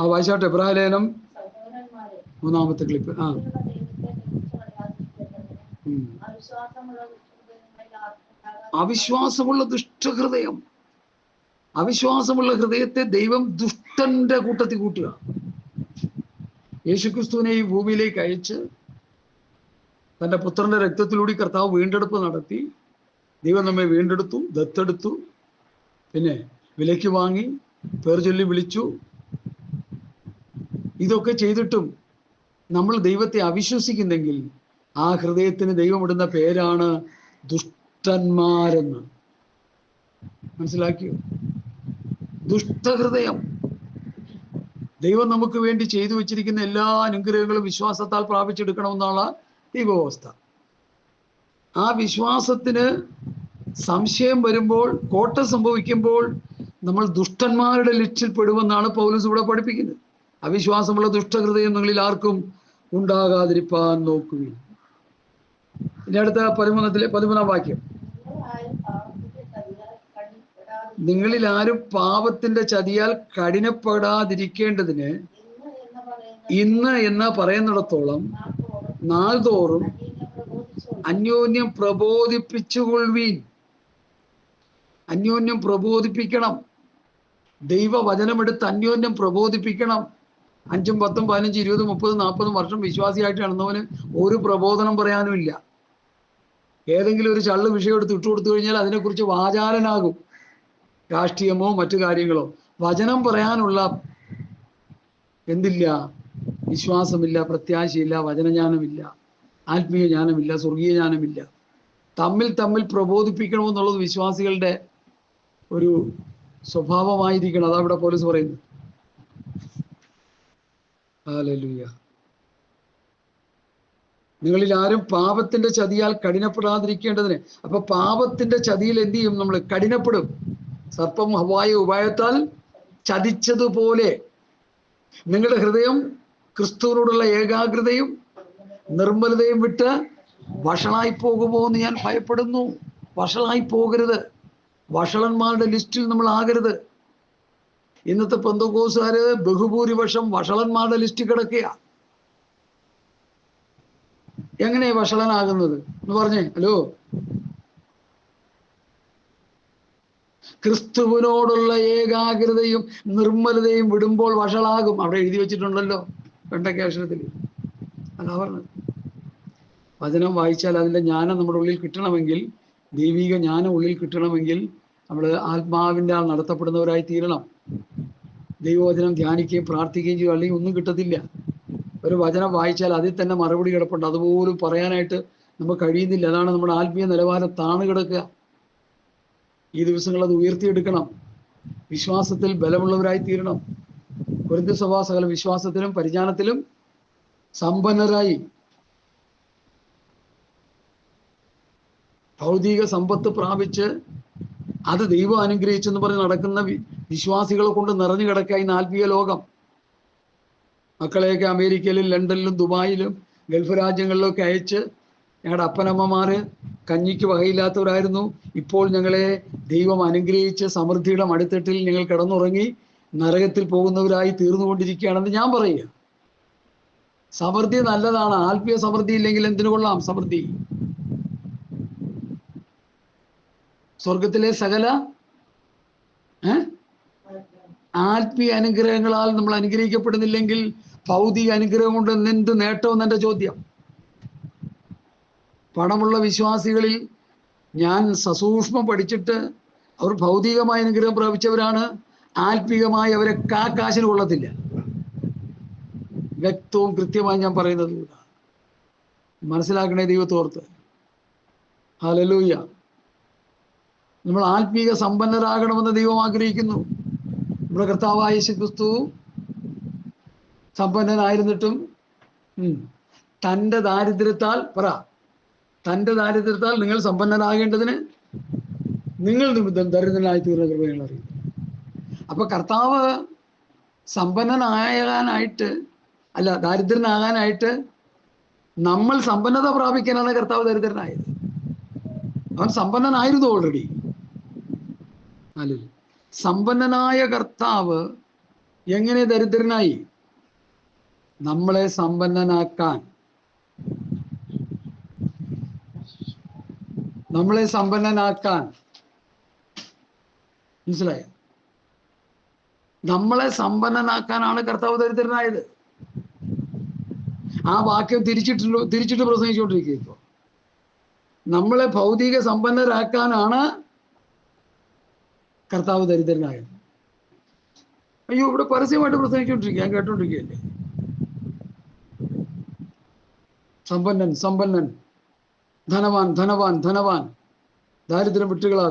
വായിച്ചാട്ടെ എബ്രായ ലേഖനം 3-ാമത്തെ ക്ലിപ്പ്. അവിശ്വാസമുള്ള ദുഷ്ടഹൃദയം. അവിശ്വാസമുള്ള ഹൃദയത്തെ ദൈവം ദുഷ്ടന്റെ കൂട്ടത്തിൽ കൂട്ടുക. യേശുക്രിസ്തുവിനെ ഈ ഭൂമിയിലേക്ക് അയച്ച് തന്റെ പുത്രന്റെ രക്തത്തിലൂടെ കർത്താവ് വീണ്ടെടുപ്പ് നടത്തി. ദൈവം നമ്മെ വീണ്ടെടുത്തു, ദത്തെടുത്തു, പിന്നെ വിലയ്ക്ക് വാങ്ങി, പേർ ചൊല്ലി വിളിച്ചു. ഇതൊക്കെ ചെയ്തിട്ടും നമ്മൾ ദൈവത്തെ അവിശ്വസിക്കുന്നെങ്കിൽ ആ ഹൃദയത്തിന് ദൈവം ഇടുന്ന പേരാണ് ദുഷ്ടന്മാരെന്ന്. മനസ്സിലാക്കിയോ? ദുഷ്ടഹൃദയം. ദൈവം നമുക്ക് വേണ്ടി ചെയ്തു വെച്ചിരിക്കുന്ന എല്ലാ അനുഗ്രഹങ്ങളും വിശ്വാസത്താൽ പ്രാപിച്ചെടുക്കണമെന്നുള്ള ദൈവവ്യവസ്ഥ. ആ വിശ്വാസത്തിന് സംശയം വരുമ്പോൾ, കോട്ടം സംഭവിക്കുമ്പോൾ നമ്മൾ ദുഷ്ടന്മാരുടെ ലിസ്റ്റിൽ പെടുമെന്നാണ് പൗലോസ് ഇവിടെ പഠിപ്പിക്കുന്നത്. അവിശ്വാസമുള്ള ദുഷ്ടഹൃദയം നിങ്ങളിൽ ആർക്കും ഉണ്ടാകാതിരിപ്പാൻ നോക്കുകയും. ഇനി അടുത്ത 13-ാം വാക്യം. നിങ്ങളിൽ ആരും പാപത്തിന്റെ ചതിയാൽ കഠിനപ്പെടാതിരിക്കേണ്ടതിന് ഇന്ന് എന്ന് പറയുന്നിടത്തോളം നാൾതോറും അന്യോന്യം പ്രബോധിപ്പിച്ചുകൊള്ളുവീൻ. അന്യോന്യം പ്രബോധിപ്പിക്കണം. ദൈവവചനമെടുത്ത് അന്യോന്യം പ്രബോധിപ്പിക്കണം. 5, 10, 15, 20, 30, 40 വർഷം വിശ്വാസിയായിട്ട് നടന്നവന് ഒരു പ്രബോധനം പറയാനും ഇല്ല. ഏതെങ്കിലും ഒരു ചള്ളു വിഷയം എടുത്ത് ഇട്ടുകൊടുത്തു കഴിഞ്ഞാൽ അതിനെക്കുറിച്ച് വാചാലനാകും. രാഷ്ട്രീയമോ മറ്റു കാര്യങ്ങളോ. വചനം പറയാനുള്ള എന്തില്ല? വിശ്വാസമില്ല, പ്രത്യാശയില്ല, വചനജ്ഞാനമില്ല, ആത്മീയ ജ്ഞാനമില്ല, സ്വർഗീയ ജ്ഞാനമില്ല. തമ്മിൽ പ്രബോധിപ്പിക്കണമെന്നുള്ളത് വിശ്വാസികളുടെ ഒരു സ്വഭാവമായിരിക്കണം. അതാ ഇവിടെ പൗലോസ് പറയുന്നത്. ഹല്ലേലൂയ. നിങ്ങളിൽ ആരും പാപത്തിന്റെ ചതിയാൽ കഠിനപ്പെടാതിരിക്കേണ്ടതിന്. അപ്പൊ പാപത്തിന്റെ ചതിയിൽ എന്ത് ചെയ്യും? നമ്മൾ കഠിനപ്പെടും. സർപ്പം ഹവ്വായെ ഉപായത്താൽ ചതിച്ചതുപോലെ നിങ്ങളുടെ ഹൃദയം ക്രിസ്തുവിനോടുള്ള ഏകാഗ്രതയും നിർമ്മലതയും വിട്ട് വഷളായി പോകുമോ എന്ന് ഞാൻ ഭയപ്പെടുന്നു. വഷളായി പോകരുത്. വഷളന്മാരുടെ ലിസ്റ്റിൽ നമ്മൾ ആകരുത്. ഇന്നത്തെ പെന്തക്കോസ്തുകാര് ബഹുഭൂരിപക്ഷം വഷളന്മാരുടെ ലിസ്റ്റിൽ കിടക്കുക. എങ്ങനെയാ വഷളനാകുന്നത് എന്ന് പറഞ്ഞേ? ഹലോ, ക്രിസ്തുവിനോടുള്ള ഏകാഗ്രതയും നിർമ്മലതയും വിടുമ്പോൾ വഷളാകും. അവിടെ എഴുതി വെച്ചിട്ടുണ്ടല്ലോ വെണ്ടയ്ക്ക അക്ഷരത്തിൽ. അതാ പറഞ്ഞത്. വചനം വായിച്ചാൽ അതിൻ്റെ ജ്ഞാനം നമ്മുടെ ഉള്ളിൽ കിട്ടണമെങ്കിൽ, ദൈവിക ജ്ഞാനം ഉള്ളിൽ കിട്ടണമെങ്കിൽ നമ്മൾ ആത്മാവിൻ്റെ നടത്തപ്പെടുന്നവരായി തീരണം. ദൈവവചനം ധ്യാനിക്കുകയും പ്രാർത്ഥിക്കുകയും ചെയ്യും. അല്ലെങ്കിൽ ഒന്നും കിട്ടത്തില്ല. ഒരു വചനം വായിച്ചാൽ അതിൽ തന്നെ മറുപടി കിടപ്പുണ്ട്. അതുപോലും പറയാനായിട്ട് നമുക്ക് കഴിയുന്നില്ല. അതാണ് നമ്മുടെ ആത്മീയ നിലവാരം താണു കിടക്കുക. ഈ ദിവസങ്ങൾ അത് ഉയർത്തിയെടുക്കണം. വിശ്വാസത്തിൽ ബലമുള്ളവരായി തീരണം. കൊരിന്ത്യർ സഭ സകല വിശ്വാസത്തിലും പരിജ്ഞാനത്തിലും സമ്പന്നരായി ഭൗതിക സമ്പത്ത് പ്രാപിച്ച് അത് ദൈവം അനുഗ്രഹിച്ചെന്ന് പറഞ്ഞ് നടക്കുന്ന വിശ്വാസികളെ കൊണ്ട് നിറഞ്ഞു കിടക്കുക ഇന്ന് ആത്മീയ ലോകം. മക്കളെയൊക്കെ അമേരിക്കയിലും ലണ്ടനിലും ദുബായിലും ഗൾഫ് രാജ്യങ്ങളിലൊക്കെ അയച്ച് ഞങ്ങളുടെ അപ്പനമ്മമാര് കഞ്ഞിക്ക് വകയില്ലാത്തവരായിരുന്നു. ഇപ്പോൾ ഞങ്ങളെ ദൈവം അനുഗ്രഹിച്ച് സമൃദ്ധിയുടെ മടിത്തട്ടിൽ ഞങ്ങൾ കിടന്നുറങ്ങി നരകത്തിൽ പോകുന്നവരായി തീർന്നുകൊണ്ടിരിക്കുകയാണെന്ന് ഞാൻ പറയുക. സമൃദ്ധി നല്ലതാണ്. ആത്മീയ സമൃദ്ധി ഇല്ലെങ്കിൽ എന്തിനു കൊള്ളാം സമൃദ്ധി? സ്വർഗത്തിലെ സകല ആത്മീയ അനുഗ്രഹങ്ങളാൽ നമ്മൾ അനുഗ്രഹിക്കപ്പെടുന്നില്ലെങ്കിൽ ഭൗതിക അനുഗ്രഹം കൊണ്ട് എന്ത് നേട്ടമെന്ന് എൻ്റെ ചോദ്യം. പണമുള്ള വിശ്വാസികളിൽ ഞാൻ സസൂക്ഷ്മം പഠിച്ചിട്ട് അവർ ഭൗതികമായ അനുഗ്രഹം പ്രാപിച്ചവരാണ്. ആത്മീകമായി അവരെ കാശിന് കൊള്ളത്തില്ല. വ്യക്തവും കൃത്യമായി ഞാൻ പറയുന്നത് മനസ്സിലാക്കണേ ദൈവത്തോർത്ത്. ഹല്ലേലൂയ. നമ്മൾ ആത്മീക സമ്പന്നരാകണമെന്ന് ദൈവം ആഗ്രഹിക്കുന്നു. നമ്മുടെ കർത്താവായ യേശുക്രിസ്തു സമ്പന്നനായിരുന്നിട്ടും തൻ്റെ ദാരിദ്ര്യത്താൽ നിങ്ങൾ സമ്പന്നരാകേണ്ടതിന് നിങ്ങൾ നിമിത്തം ദരിദ്രനായി തീർന്ന കൃപകൾ അറിയും. അപ്പൊ കർത്താവ് ദാരിദ്രനാകാനായിട്ട് നമ്മൾ സമ്പന്നത പ്രാപിക്കാനാണ് കർത്താവ് ദരിദ്രനായത്. അവൻ സമ്പന്നനായിരുന്നു ഓൾറെഡി. അല്ല, സമ്പന്നനായ കർത്താവ് എങ്ങനെ ദരിദ്രനായി? നമ്മളെ സമ്പന്നനാക്കാൻ. നമ്മളെ സമ്പന്നനാക്കാൻ. മനസ്സിലായോ? നമ്മളെ സമ്പന്നനാക്കാനാണ് കർത്താവ് ദരിദ്രനായത്. ആ വാക്യം തിരിച്ചിട്ട് പ്രസംഗിച്ചുകൊണ്ടിരിക്കുക. ഇപ്പോൾ നമ്മളെ ഭൗതിക സമ്പന്നരാക്കാനാണ് കർത്താവ് ദരിദ്രനായത്. അയ്യോ, ഇവിടെ പരസ്യമായിട്ട് പ്രസംഗിച്ചുകൊണ്ടിരിക്കുക, ഞാൻ കേട്ടോണ്ടിരിക്കുകയല്ലേ. സമ്പന്നൻ സമ്പന്നൻ, ധനവാൻ ധനവാൻ ധനവാൻ, ദാരിദ്ര്യം വിട്ടുകളാ,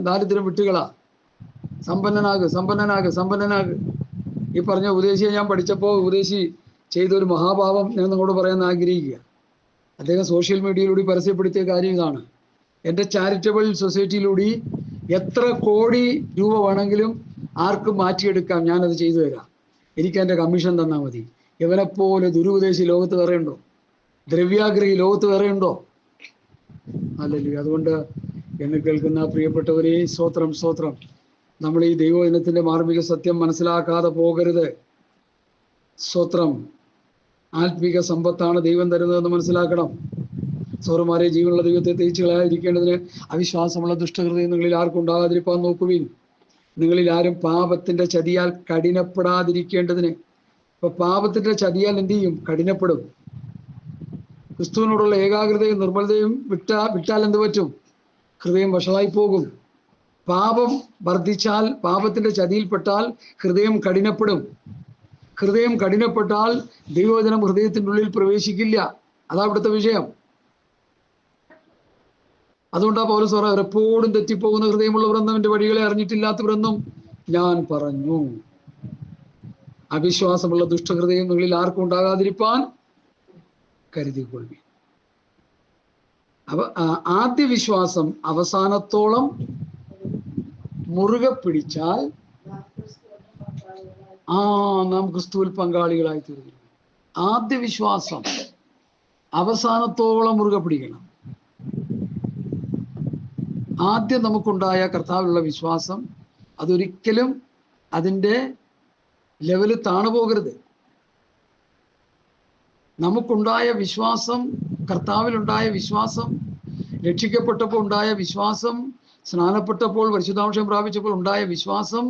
ദാരിദ്ര്യം വിട്ടുകളാ, സമ്പന്നനാക് സമ്പന്നനാക് സമ്പന്നനാക്. ഈ പറഞ്ഞ ഉപദേശിയെ ഞാൻ പഠിച്ചപ്പോൾ ഉപദേശി ചെയ്തൊരു മഹാഭാവം ഞാൻ നിങ്ങളോട് പറയാൻ ആഗ്രഹിക്കുക. അദ്ദേഹം സോഷ്യൽ മീഡിയയിലൂടെ പരസ്യപ്പെടുത്തിയ കാര്യം ഇതാണ്: എൻ്റെ ചാരിറ്റബിൾ സൊസൈറ്റിയിലൂടെ എത്ര കോടി രൂപ വേണമെങ്കിലും ആർക്കും മാറ്റിയെടുക്കാം, ഞാനത് ചെയ്തു തരാം, എനിക്ക് എൻ്റെ കമ്മീഷൻ തന്നാൽ മതി. ഇവനെപ്പോലെ ദുരുപദേശി ലോകത്ത് വേറെ ഉണ്ടോ? ദ്രവ്യാഗ്രഹി ലോകത്ത് വേറെ ഉണ്ടോ? അല്ലല്ലോ. അതുകൊണ്ട് എന്നെ കേൾക്കുന്ന പ്രിയപ്പെട്ടവരെ, സ്തോത്രം സ്തോത്രം. നമ്മൾ ഈ ദൈവജനത്തിൻ്റെ മാർമിക സത്യം മനസ്സിലാക്കാതെ പോകരുത്. സ്തോത്രം. ആത്മിക സമ്പത്താണ് ദൈവം തരുന്നതെന്ന് മനസ്സിലാക്കണം. സൗരന്മാരെ, ജീവനുള്ള ദൈവത്തെ തേച്ചു കളയാതിരിക്കേണ്ടതിന് അവിശ്വാസമുള്ള ദുഷ്ടഹൃദയം നിങ്ങളിൽ ആർക്കും ഉണ്ടാകാതിരിക്കാൻ നോക്കുവിൻ. നിങ്ങളിൽ ആരും പാപത്തിന്റെ ചതിയാൽ കഠിനപ്പെടാതിരിക്കേണ്ടതിന്. ഇപ്പൊ പാപത്തിന്റെ ചതിയാൽ എന്ത് ചെയ്യും? കഠിനപ്പെടും. ക്രിസ്തുവിനോടുള്ള ഏകാഗ്രതയും നിർമ്മലതയും വിട്ടാൽ എന്ത് പറ്റും? ഹൃദയം വഷളായി പോകും. പാപം വർദ്ധിച്ചാൽ, പാപത്തിന്റെ ചതിയിൽപ്പെട്ടാൽ ഹൃദയം കഠിനപ്പെടും. ഹൃദയം കഠിനപ്പെട്ടാൽ ദൈവവചനം ഹൃദയത്തിൻ്റെ ഉള്ളിൽ പ്രവേശിക്കില്ല. അതാ ഇവിടുത്തെ വിഷയം. അതുകൊണ്ടാ പൗലോസ് പറയാം, എപ്പോഴും തെറ്റിപ്പോകുന്ന ഹൃദയമുള്ളവരെന്നും എൻ്റെ വഴികളെ അറിഞ്ഞിട്ടില്ലാത്തവരെന്നും ഞാൻ പറഞ്ഞു. അവിശ്വാസമുള്ള ദുഷ്ടഹൃദയം നിങ്ങളിൽ ആർക്കും ഉണ്ടാകാതിരിപ്പാൻ കരുതിക്കൊള്ളി. ആദ്യ വിശ്വാസം അവസാനത്തോളം മുറുകെ പിടിച്ചാൽ നാം ക്രിസ്തുവിൽ പങ്കാളികളായി തീർന്നു. ആദ്യ വിശ്വാസം അവസാനത്തോളം മുറുകെ പിടിക്കണം. ആദ്യം നമുക്കുണ്ടായ കർത്താവിലുള്ള വിശ്വാസം അതൊരിക്കലും അതിൻ്റെ ലെവല് താണു പോകരുത്. നമുക്കുണ്ടായ വിശ്വാസം, കർത്താവിലുണ്ടായ വിശ്വാസം, രക്ഷിക്കപ്പെട്ടപ്പോൾ ഉണ്ടായ വിശ്വാസം, സ്നാനപ്പെട്ടപ്പോൾ പരിശുദ്ധാംശം പ്രാപിച്ചപ്പോൾ ഉണ്ടായ വിശ്വാസം,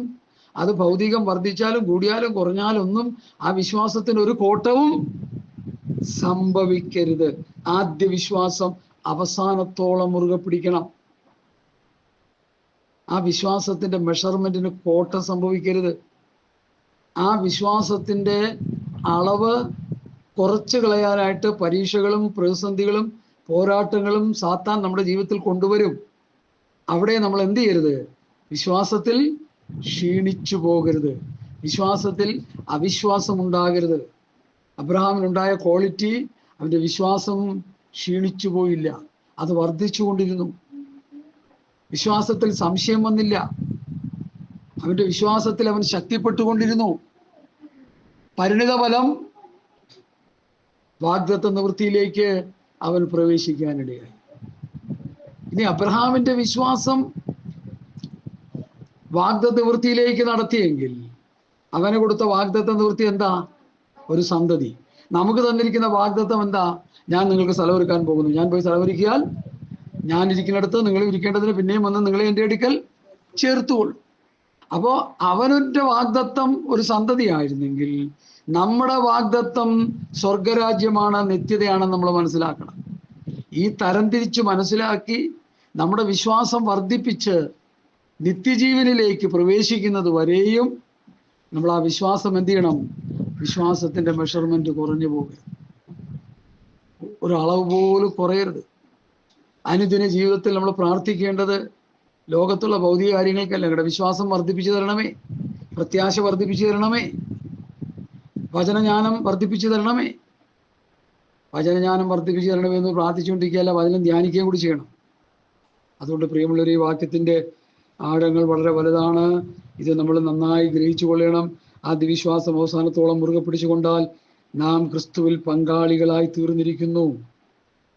അത് ഭൗതികം വർദ്ധിച്ചാലും കൂടിയാലും കുറഞ്ഞാലും ഒന്നും ആ വിശ്വാസത്തിന് ഒരു കോട്ടവും സംഭവിക്കരുത്. ആദ്യ വിശ്വാസം അവസാനത്തോളം മുറുകെ പിടിക്കണം. ആ വിശ്വാസത്തിന്റെ മെഷർമെന്റിന് കോട്ടം സംഭവിക്കരുത്. ആ വിശ്വാസത്തിന്റെ അളവ് കുറച്ച് കളയാനായിട്ട് പരീക്ഷകളും പ്രതിസന്ധികളും പോരാട്ടങ്ങളും സാത്താൻ നമ്മുടെ ജീവിതത്തിൽ കൊണ്ടുവരും. അവിടെ നമ്മൾ എന്ത് ചെയ്യരുത്? വിശ്വാസത്തിൽ ക്ഷീണിച്ചു പോകരുത്. വിശ്വാസത്തിൽ അവിശ്വാസം ഉണ്ടാകരുത്. അബ്രഹാമിനുണ്ടായ ക്വാളിറ്റി, അവന്റെ വിശ്വാസം ക്ഷീണിച്ചു പോയില്ല, അത് വർദ്ധിച്ചുകൊണ്ടിരുന്നു. വിശ്വാസത്തിൽ സംശയം വന്നില്ല, അവന്റെ വിശ്വാസത്തിൽ അവൻ ശക്തിപ്പെട്ടുകൊണ്ടിരുന്നു. പരിണിത ഫലം വാഗ്ദത്ത നിവൃത്തിയിലേക്ക് അവൻ പ്രവേശിക്കാനിടയായി. ഇനി അബ്രഹാമിന്റെ വിശ്വാസം വാഗ്ദത്ത നിവൃത്തിയിലേക്ക് നടത്തിയെങ്കിൽ അവന് കൊടുത്ത വാഗ്ദത്ത നിവൃത്തി എന്താ? ഒരു സന്തതി. നമുക്ക് തന്നിരിക്കുന്ന വാഗ്ദത്തം എന്താ? ഞാൻ നിങ്ങൾക്ക് സ്ഥലമൊരുക്കാൻ പോകുന്നു, ഞാൻ പോയി സ്ഥലമൊരുക്കിയാൽ ഞാൻ ഇരിക്കുന്നിടത്ത് നിങ്ങൾ ഇരിക്കേണ്ടതിന് പിന്നെയും വന്ന് നിങ്ങളെ എൻ്റെ അടുക്കൽ ചേർത്തുകൊള്ളും. അപ്പോൾ അവൻ്റെ വാഗ്ദത്തം ഒരു സന്തതിയായിരുന്നെങ്കിൽ നമ്മുടെ വാഗ്ദത്തം സ്വർഗരാജ്യമാണ്, നിത്യതയാണെന്ന് നമ്മൾ മനസ്സിലാക്കണം. ഈ തരംതിരിച്ച് മനസ്സിലാക്കി നമ്മുടെ വിശ്വാസം വർദ്ധിപ്പിച്ച് നിത്യജീവനിലേക്ക് പ്രവേശിക്കുന്നത് വരെയും നമ്മൾ ആ വിശ്വാസം എന്ത് ചെയ്യണം? വിശ്വാസത്തിന്റെ മെഷർമെന്റ് കുറഞ്ഞു പോകരുത്, ഒരളവ് പോലും കുറയരുത്. അനുദിന ജീവിതത്തിൽ നമ്മൾ പ്രാർത്ഥിക്കേണ്ടത് ലോകത്തുള്ള ഭൗതിക കാര്യങ്ങൾക്കല്ല, ഞങ്ങളുടെ വിശ്വാസം വർദ്ധിപ്പിച്ചു തരണമേ, പ്രത്യാശ വർദ്ധിപ്പിച്ചു തരണമേ, വചനജ്ഞാനം വർദ്ധിപ്പിച്ചു തരണമേ. വചനജ്ഞാനം വർദ്ധിപ്പിച്ചു തരണമേ എന്ന് പ്രാർത്ഥിച്ചുകൊണ്ടിരിക്കുകയല്ല, വചനം ധ്യാനിക്കുകയും കൂടി ചെയ്യണം. അതുകൊണ്ട് പ്രിയമുള്ളവർ, ഈ വാക്യത്തിന്റെ ആഴങ്ങൾ വളരെ വലുതാണ്. ഇത് നമ്മൾ നന്നായി ഗ്രഹിച്ചു കൊള്ളണം. ആ വിശ്വാസം അവസാനത്തോളം മുറുകെ പിടിച്ചുകൊണ്ടാൽ നാം ക്രിസ്തുവിൽ പങ്കാളികളായി തീർന്നിരിക്കുന്നു.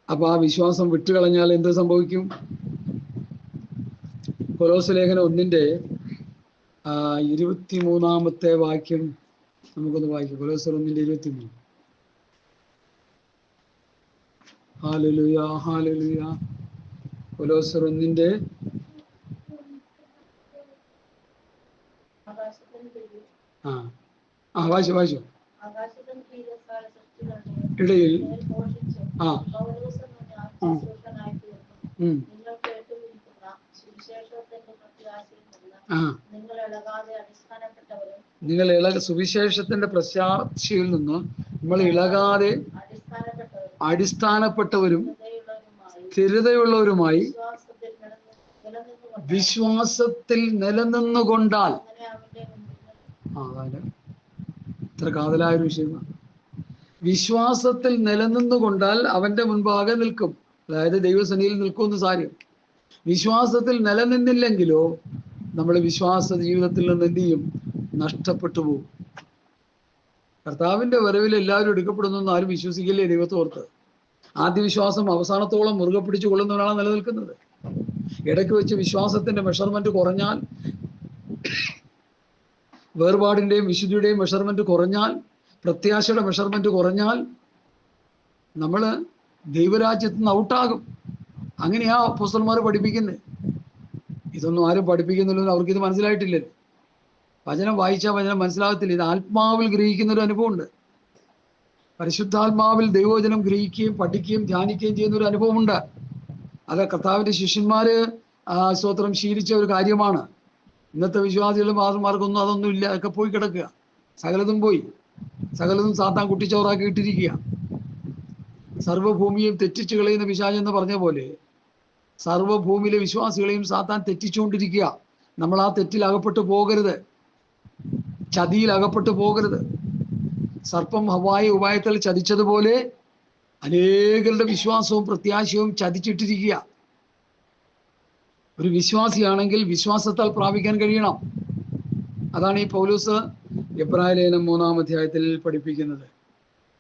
അപ്പൊ ആ വിശ്വാസം വിട്ടുകളഞ്ഞാൽ എന്ത് സംഭവിക്കും? കൊലോസ്യ ലേഖനം 1:23 വാക്യം നമുക്കൊന്ന് വായിക്കാം. കൊലോസ്യർ 1:23. Hallelujah, hallelujah. കൊലോസ്യർ 1 വായിച്ചു. ഇടയിൽ നിങ്ങൾ സുവിശേഷത്തിന്റെ പ്രത്യാശയിൽ നിന്ന് നമ്മൾ ഇളകാതെ അടിസ്ഥാനപ്പെട്ടവരും സ്ഥിരതയുള്ളവരുമായി വിശ്വാസത്തിൽ നിലനിന്നുകൊണ്ടാൽ, ഇത്ര കാതലായ ഒരു വിഷയമാണ്. വിശ്വാസത്തിൽ നിലനിന്നുകൊണ്ടാൽ അവന്റെ മുൻപാകെ നിൽക്കും. അതായത് ദൈവസന്നിധിയിൽ നിൽക്കുമെന്ന് സാരം. വിശ്വാസത്തിൽ നിലനിന്നില്ലെങ്കിലോ നമ്മൾ വിശ്വാസ ജീവിതത്തിൽ നിന്ന് എന്ത് ചെയ്യും? നഷ്ടപ്പെട്ടു പോകും. കർത്താവിന്റെ വരവിൽ എല്ലാവരും എടുക്കപ്പെടുന്നു ആരും വിശ്വസിക്കില്ലേ ദൈവത്തോർത്ത്? ആദ്യ വിശ്വാസം അവസാനത്തോളം മുറുകെ പിടിച്ചു കൊള്ളുന്നവരാണ് നിലനിൽക്കുന്നത്. ഇടയ്ക്ക് വെച്ച് വിശ്വാസത്തിന്റെ മെഷർമെന്റ് കുറഞ്ഞാൽ, വേർപാടിന്റെയും വിശുദ്ധിയുടെയും മെഷർമെന്റ് കുറഞ്ഞാൽ, പ്രത്യാശയുടെ മെഷർമെന്റ് കുറഞ്ഞാൽ നമ്മൾ ദൈവരാജ്യത്ത് നിന്ന് ഔട്ടാകും. അങ്ങനെയാ അപ്പോസ്തലന്മാർ പഠിപ്പിക്കുന്നത്. ഇതൊന്നും ആരും പഠിപ്പിക്കുന്നില്ലെന്ന് അവർക്കിത് മനസ്സിലായിട്ടില്ലല്ലോ. വചനം വായിച്ചാൽ വചനം മനസ്സിലാകത്തില്ല. ഇത് ആത്മാവിൽ ഗ്രഹിക്കുന്ന ഒരു അനുഭവമുണ്ട്. പരിശുദ്ധാത്മാവിൽ ദൈവവചനം ഗ്രഹിക്കുകയും പഠിക്കുകയും ധ്യാനിക്കുകയും ചെയ്യുന്ന ഒരു അനുഭവമുണ്ട്. അത് കർത്താവിന്റെ ശിഷ്യന്മാര് സ്തോത്രം ശീലിച്ച ഒരു കാര്യമാണ്. ഇന്നത്തെ വിശ്വാസികളും മാർക്കൊന്നും അതൊന്നും ഇല്ല. അതൊക്കെ പോയി കിടക്കുക. സകലതും പോയി. സകലതും സാത്താൻ കുട്ടിച്ചോറാക്കി ഇട്ടിരിക്കുക. സർവ്വഭൂമിയും തെറ്റിച്ചു കളയുന്ന പിശാച് എന്ന് പറഞ്ഞ പോലെ സർവ്വഭൂമിയിലെ വിശ്വാസികളെയും സാത്താൻ തെറ്റിച്ചുകൊണ്ടിരിക്കുക. നമ്മൾ ആ തെറ്റിൽ അകപ്പെട്ടു പോകരുത്. ചതിയിൽ അകപ്പെട്ടു പോകരുത്. സർപ്പം ഹവ്വായെ ഉപായത്തിൽ ചതിച്ചതുപോലെ അനേകരുടെ വിശ്വാസവും പ്രത്യാശയും ചതിച്ചിട്ടിരിക്കുക. ഒരു വിശ്വാസിയാണെങ്കിൽ വിശ്വാസത്താൽ പ്രാപിക്കാൻ കഴിയണം. അതാണ് ഈ പൗലോസ് എബ്രായ ലേഖനം 3-ാം അധ്യായത്തിൽ പഠിപ്പിക്കുന്നത്.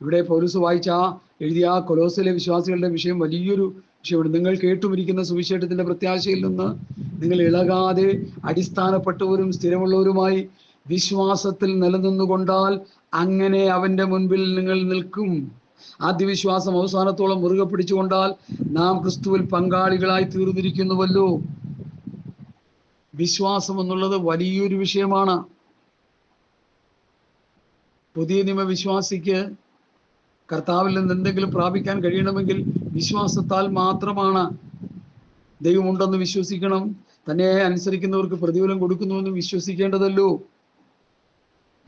ഇവിടെ പൗലോസ് എഴുതിയ കൊലോസിലെ വിശ്വാസികളുടെ വിഷയം വലിയൊരു വിഷയമാണ്. നിങ്ങൾ കേട്ടുമിരിക്കുന്ന സുവിശേഷത്തിന്റെ പ്രത്യാശയിൽ നിന്ന് നിങ്ങൾ ഇളകാതെ അടിസ്ഥാനപ്പെട്ടവരും സ്ഥിരമുള്ളവരുമായി വിശ്വാസത്തിൽ നിലനിന്നുകൊണ്ടാൽ അങ്ങനെ അവന്റെ മുൻപിൽ നിങ്ങൾ നിൽക്കും. ആദ്യ വിശ്വാസം അവസാനത്തോളം മുറുകെ പിടിച്ചുകൊണ്ടാൽ നാം ക്രിസ്തുവിൽ പങ്കാളികളായി തീർന്നിരിക്കുന്നുവല്ലോ. വിശ്വാസം എന്നുള്ളത് വലിയൊരു വിഷയമാണ്. പുതിയ നിയമ വിശ്വാസിക്ക് കർത്താവിൽ നിന്ന് എന്തെങ്കിലും പ്രാപിക്കാൻ കഴിയണമെങ്കിൽ വിശ്വാസത്താൽ മാത്രമാണ്. ദൈവമുണ്ടെന്ന് വിശ്വസിക്കണം. തന്നെ അനുസരിക്കുന്നവർക്ക് പ്രതിഫലം കൊടുക്കുന്നുവെന്ന് വിശ്വസിക്കേണ്ടതല്ലോ.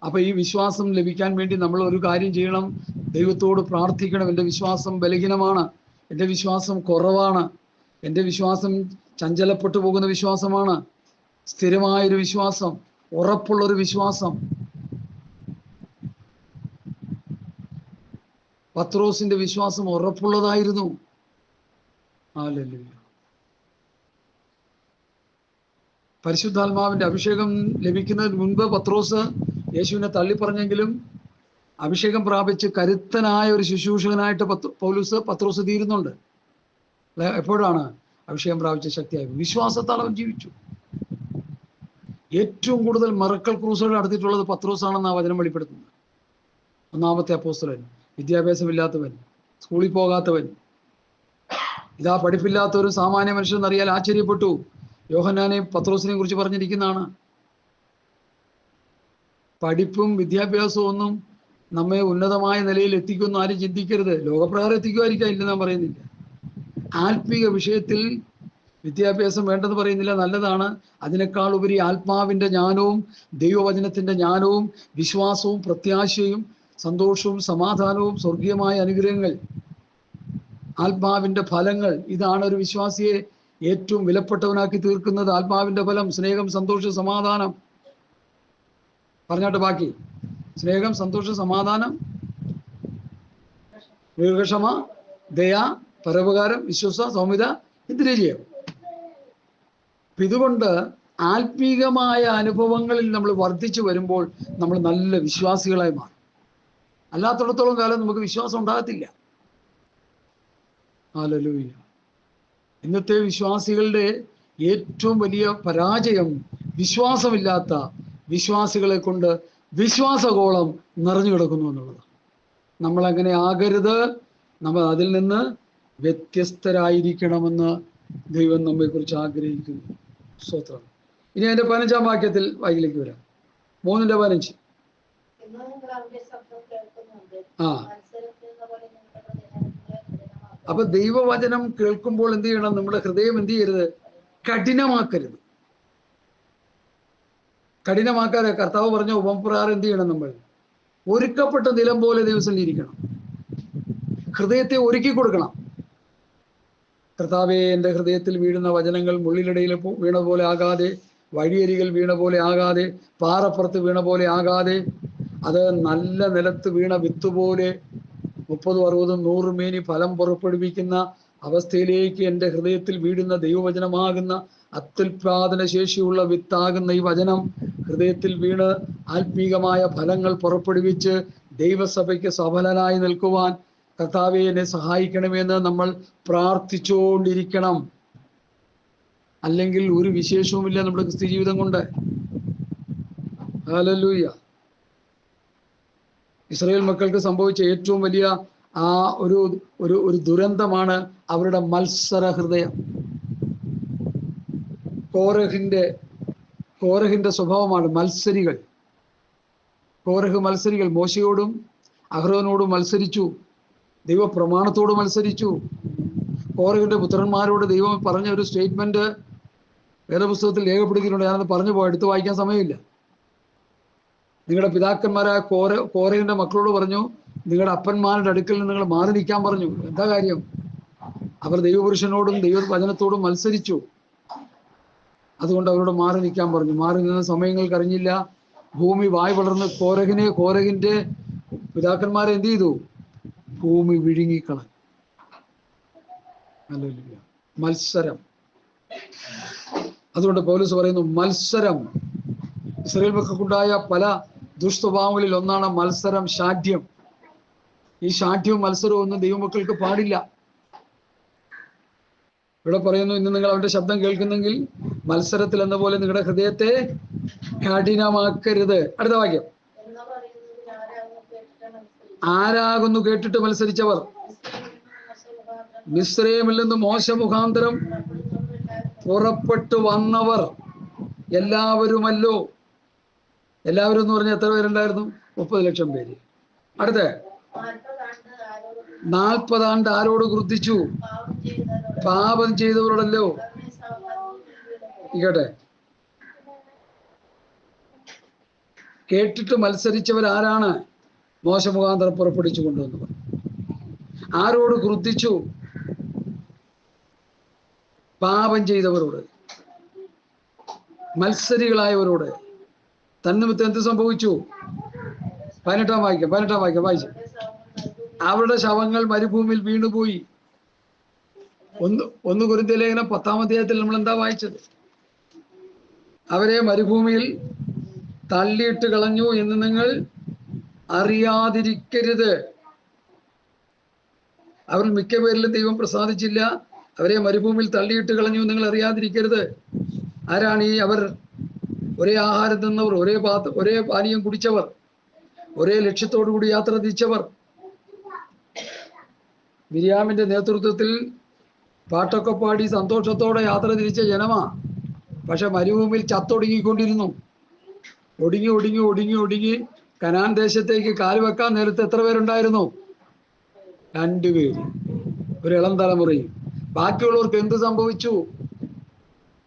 അപ്പൊ ഈ വിശ്വാസം ലഭിക്കാൻ വേണ്ടി നമ്മൾ ഒരു കാര്യം ചെയ്യണം. ദൈവത്തോട് പ്രാർത്ഥിക്കണം. എൻ്റെ വിശ്വാസം ബലഹീനമാണ്, എൻ്റെ വിശ്വാസം കുറവാണ്, എൻ്റെ വിശ്വാസം ചഞ്ചലപ്പെട്ടു പോകുന്ന വിശ്വാസമാണ്. സ്ഥിരമായൊരു വിശ്വാസം, ഉറപ്പുള്ളൊരു വിശ്വാസം. പത്രോസിന്റെ വിശ്വാസം ഉറപ്പുള്ളതായിരുന്നു. ഹല്ലേലൂയ. പരിശുദ്ധാത്മാവിന്റെ അഭിഷേകം ലഭിക്കുന്നതിന് മുൻപ് പത്രോസ് യേശുവിനെ തള്ളിപ്പറഞ്ഞെങ്കിലും അഭിഷേകം പ്രാപിച്ച് കരുത്തനായ ഒരു ശുശ്രൂഷകനായിട്ട് പത്രോസ് തീരുന്നുണ്ട്. എപ്പോഴാണ് അഭിഷേകം പ്രാപിച്ച ശക്തിയായി? വിശ്വാസത്താൽ അവൻ ജീവിച്ചു. ഏറ്റവും കൂടുതൽ മറക്കൽ ക്രൂസുകൾ നടത്തിയിട്ടുള്ളത് പത്രോസാണെന്ന് ആ വചനം വെളിപ്പെടുത്തുന്നത്. ഒന്നാമത്തെ അപ്പോസ്തലൻ, വിദ്യാഭ്യാസമില്ലാത്തവൻ, സ്കൂളിൽ പോകാത്തവൻ, ഇതാ പഠിപ്പില്ലാത്ത ഒരു സാമാന്യ മനുഷ്യൻ എന്നറിയാൻ ആശ്ചര്യപ്പെട്ടു. യോഹന്നാനെ പത്രോസിനെ കുറിച്ച് പറഞ്ഞിരിക്കുന്നതാണ്. പഠിപ്പും വിദ്യാഭ്യാസവും ഒന്നും നമ്മെ ഉന്നതമായ നിലയിൽ എത്തിക്കുമെന്ന് ആരും ചിന്തിക്കരുത്. ലോകപ്രകാരം എത്തിക്കുമായിരിക്കാം, ഇല്ല ഞാൻ പറയുന്നില്ല. ആത്മീക വിഷയത്തിൽ വിദ്യാഭ്യാസം വേണ്ടെന്ന് പറയുന്നില്ല, നല്ലതാണ്. അതിനേക്കാൾ ഉപരി ആത്മാവിൻ്റെ ജ്ഞാനവും ദൈവവചനത്തിൻ്റെ ജ്ഞാനവും വിശ്വാസവും പ്രത്യാശയും സന്തോഷവും സമാധാനവും സ്വർഗീയമായ അനുഗ്രഹങ്ങൾ, ആത്മാവിൻ്റെ ഫലങ്ങൾ, ഇതാണ് ഒരു വിശ്വാസിയെ ഏറ്റവും വിലപ്പെട്ടവനാക്കി തീർക്കുന്നത്. ആത്മാവിൻ്റെ ഫലം സ്നേഹം, സന്തോഷം, സമാധാനം. പറഞ്ഞോട്ടെ ബാക്കി. സ്നേഹം, സന്തോഷം, സമാധാനം, ദീർഘക്ഷമ, ദയ, പരോപകാരം, വിശ്വസ, സൗമ്യത, ഇന്ദ്രിയജയം. ഇതുകൊണ്ട് ആത്മീകമായ അനുഭവങ്ങളിൽ നമ്മൾ വർദ്ധിച്ചു വരുമ്പോൾ നമ്മൾ നല്ല വിശ്വാസികളായി മാറും. അല്ലാത്തിടത്തോളം കാലം നമുക്ക് വിശ്വാസം ഉണ്ടാകത്തില്ല. ഹല്ലേലൂയ. ഇന്നത്തെ വിശ്വാസികളുടെ ഏറ്റവും വലിയ പരാജയം വിശ്വാസമില്ലാത്ത വിശ്വാസികളെ കൊണ്ട് വിശ്വാസഗോളം നിറഞ്ഞു കിടക്കുന്നു എന്നുള്ളത്. നമ്മൾ അങ്ങനെ ആകരുത്. നമ്മൾ അതിൽ നിന്ന് വ്യത്യസ്തരായിരിക്കണമെന്ന് ദൈവം നമ്മെക്കുറിച്ച് ആഗ്രഹിക്കുന്നു. സ്തോത്രം. ഇനി അതിന്റെ 15-ാം വാക്യത്തിൽ വായിലേക്ക് വരാം. 3:15. ആ, അപ്പൊ ദൈവവചനം കേൾക്കുമ്പോൾ എന്ത് ചെയ്യണം? നമ്മുടെ ഹൃദയം എന്ത് ചെയ്യരുത്? കഠിനമാക്കരുത്. കഠിനമാക്കാതെ കർത്താവ് പറഞ്ഞ ഉപപ്രകാരം എന്ത് ചെയ്യണം? നമ്മൾ ഒരുക്കപ്പെട്ട നിലം പോലെ ദിവസം ഇരിക്കണം. ഹൃദയത്തെ ഒരുക്കി കൊടുക്കണം. കർത്താവേ, എൻ്റെ ഹൃദയത്തിൽ വീഴുന്ന വചനങ്ങൾ മുള്ളിനിടയിൽ വീണ പോലെ ആകാതെ, വഴിയരികിൽ വീണ പോലെ ആകാതെ, പാറപ്പുറത്ത് വീണ പോലെ ആകാതെ, അത് നല്ല നിലത്ത് വീണ വിത്ത് പോലെ 30, 60, 100 മേനി ഫലം പുറപ്പെടുവിക്കുന്ന അവസ്ഥയിലേക്ക് എൻ്റെ ഹൃദയത്തിൽ വീഴുന്ന ദൈവവചനമാകുന്ന അത്യുൽപാദന ശേഷിയുള്ള വിത്താകുന്ന ഈ വചനം ഹൃദയത്തിൽ വീണ് ആത്മീകമായ ഫലങ്ങൾ പുറപ്പെടുവിച്ച് ദൈവസഭയ്ക്ക് സഫലനായി നിൽക്കുവാൻ കർത്താവേ എന്നെ സഹായിക്കണമെന്ന് നമ്മൾ പ്രാർത്ഥിച്ചുകൊണ്ടിരിക്കണം. അല്ലെങ്കിൽ ഒരു വിശേഷവുമില്ല നമ്മുടെ ക്രിസ്ത്യ ജീവിതം കൊണ്ട്. ഹല്ലേലൂയ. ഇസ്രായേൽ മക്കൾക്ക് സംഭവിച്ച ഏറ്റവും വലിയ ആ ഒരു ദുരന്തമാണ് അവരുടെ മത്സര ഹൃദയം. കോരഹിന്റെ സ്വഭാവമാണ് മത്സരികൾ. കോരഹ് മത്സരികൾ. മോശയോടും അഹ്റോനോടും മത്സരിച്ചു, ദൈവപ്രമാണത്തോട് മത്സരിച്ചു. കോരഹിന്റെ പുത്രന്മാരോട് ദൈവം പറഞ്ഞ ഒരു സ്റ്റേറ്റ്മെന്റ് വേദപുസ്തകത്തിൽ രേഖപ്പെടുത്തിയിട്ടുണ്ട്. ഞാനത് പറഞ്ഞു പോയി, എടുത്ത് വായിക്കാൻ സമയമില്ല. നിങ്ങളുടെ പിതാക്കന്മാരായ കോരഹിന്റെ മക്കളോട് പറഞ്ഞു, നിങ്ങളുടെ അപ്പന്മാരുടെ അടുക്കൽ നിന്ന് നിങ്ങൾ മാറി നിൽക്കാൻ പറഞ്ഞു. എന്താ കാര്യം? അവർ ദൈവപുരുഷനോടും ദൈവവചനത്തോടും മത്സരിച്ചു. അതുകൊണ്ട് അവരോട് മാറി നിൽക്കാൻ പറഞ്ഞു. മാറി നിന്ന സമയങ്ങൾ കഴിഞ്ഞില്ല. ഭൂമി വായ് വളർന്ന് കോരഹിന്റെ പിതാക്കന്മാരെ എന്ത് ചെയ്തു? ഭൂമി വിഴുങ്ങിക്കളഞ്ഞു. മത്സരം. അതുകൊണ്ട് പൗലോസ് പറയുന്നു, മത്സരം. ഇസ്രായേൽ മക്കൾക്കുണ്ടായ പല ദുഷ്സ്വഭാവങ്ങളിൽ ഒന്നാണ് മത്സരം, ശാഠ്യം. ഈ ശാഠ്യവും മത്സരവും ഒന്നും ദൈവമക്കൾക്ക് പാടില്ല. ഇവിടെ പറയുന്നു, ഇന്ന് നിങ്ങൾ അവന്റെ ശബ്ദം കേൾക്കുന്നെങ്കിൽ മത്സരത്തിൽ എന്ന പോലെ നിങ്ങളുടെ ഹൃദയത്തെ കഠിനമാക്കരുത്. അടുത്ത വാക്യം. ആരാകുന്നു കേട്ടിട്ട് മത്സരിച്ചവർ? മിസ്രയീമിൽ നിന്ന് മോശ മുഖാന്തരം പുറപ്പെട്ടു വന്നവർ എല്ലാവരുമല്ലോ. എല്ലാവരും എന്ന് പറഞ്ഞാൽ എത്ര പേരുണ്ടായിരുന്നു? 30 ലക്ഷം പേര്. അടുത്ത 40 ആണ്ട് ആരോട് ക്രുദ്ധിച്ചു? പാപം ചെയ്തവരോടല്ലോ. ഇക്കട്ടെ, കേട്ടിട്ട് മത്സരിച്ചവരാരാണ്? മോശ മുഖാന്തരം പുറപ്പെടുവിച്ചു കൊണ്ടുവന്നവർ. ആരോട് ക്രുദ്ധിച്ചു? പാപം ചെയ്തവരോട്, മത്സരികളായവരോട്. തന്നിമിത്തം എന്ത് സംഭവിച്ചു? 18-ാം വാക്യം വായിച്ചു. അവരുടെ ശവങ്ങൾ മരുഭൂമിയിൽ വീണുപോയി. 1 കൊരിന്ത്യർ ലേഖനം 10-ാം അധ്യായത്തിൽ നമ്മൾ എന്താ വായിച്ചത്? അവരെ മരുഭൂമിയിൽ തള്ളിയിട്ട് കളഞ്ഞു എന്ന് നിങ്ങൾ അറിയാതിരിക്കരുത്. അവരിൽ മിക്ക പേരിലും ദൈവം പ്രസാദിച്ചില്ല. അവരെ മരുഭൂമിയിൽ തള്ളിയിട്ട് കളഞ്ഞു നിങ്ങൾ അറിയാതിരിക്കരുത്. ആരാണ് ഈ അവർ? ഒരേ ആഹാരം തിന്നവർ, ഒരേ പാനീയം കുടിച്ചവർ, ഒരേ ലക്ഷ്യത്തോടു കൂടി യാത്ര തിരിച്ചവർ. മിര്യാമിന്റെ നേതൃത്വത്തിൽ പാട്ടൊക്കെ പാടി സന്തോഷത്തോടെ യാത്ര തിരിച്ച ജനമാ. പക്ഷെ മരുഭൂമിയിൽ ചത്തൊടുങ്ങിക്കൊണ്ടിരുന്നു. ഒടുങ്ങി കനാൻ ദേശത്തേക്ക് കാലുവെക്കാൻ നേരത്തെ എത്ര പേരുണ്ടായിരുന്നു? 2 പേര്, ഒരു ഇളം തലമുറയും. ബാക്കിയുള്ളവർക്ക് എന്ത് സംഭവിച്ചു?